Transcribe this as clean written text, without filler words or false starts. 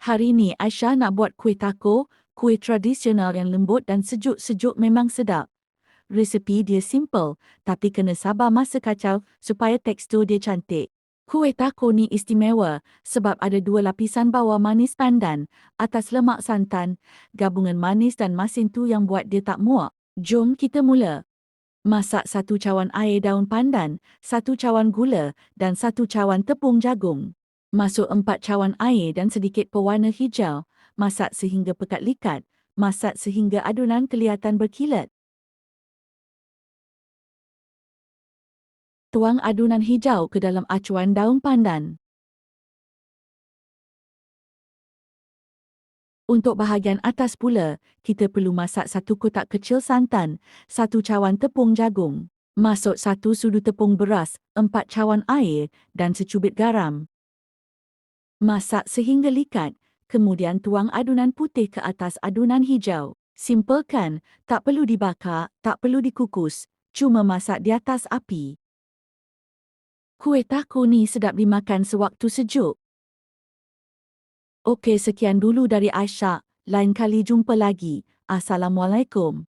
Hari ni Aisyah nak buat kuih taco, kuih tradisional yang lembut dan sejuk-sejuk memang sedap. Resepi dia simple, tapi kena sabar masa kacau supaya tekstur dia cantik. Kuih taco ni istimewa sebab ada dua lapisan bawah manis pandan, atas lemak santan, gabungan manis dan masin tu yang buat dia tak muak. Jom kita mula. Masak 1 cawan air daun pandan, 1 cawan gula dan 1 cawan tepung jagung. Masuk 4 cawan air dan sedikit pewarna hijau. Masak sehingga pekat likat. Masak sehingga adunan kelihatan berkilat. Tuang adunan hijau ke dalam acuan daun pandan. Untuk bahagian atas pula, kita perlu masak 1 kotak kecil santan, 1 cawan tepung jagung. Masuk 1 sudu tepung beras, 4 cawan air dan secubit garam. Masak sehingga likat, kemudian tuang adunan putih ke atas adunan hijau. Simple kan? Tak perlu dibakar, tak perlu dikukus. Cuma masak di atas api. Kuih taco ni sedap dimakan sewaktu sejuk. Okey, sekian dulu dari Aisyah. Lain kali jumpa lagi. Assalamualaikum.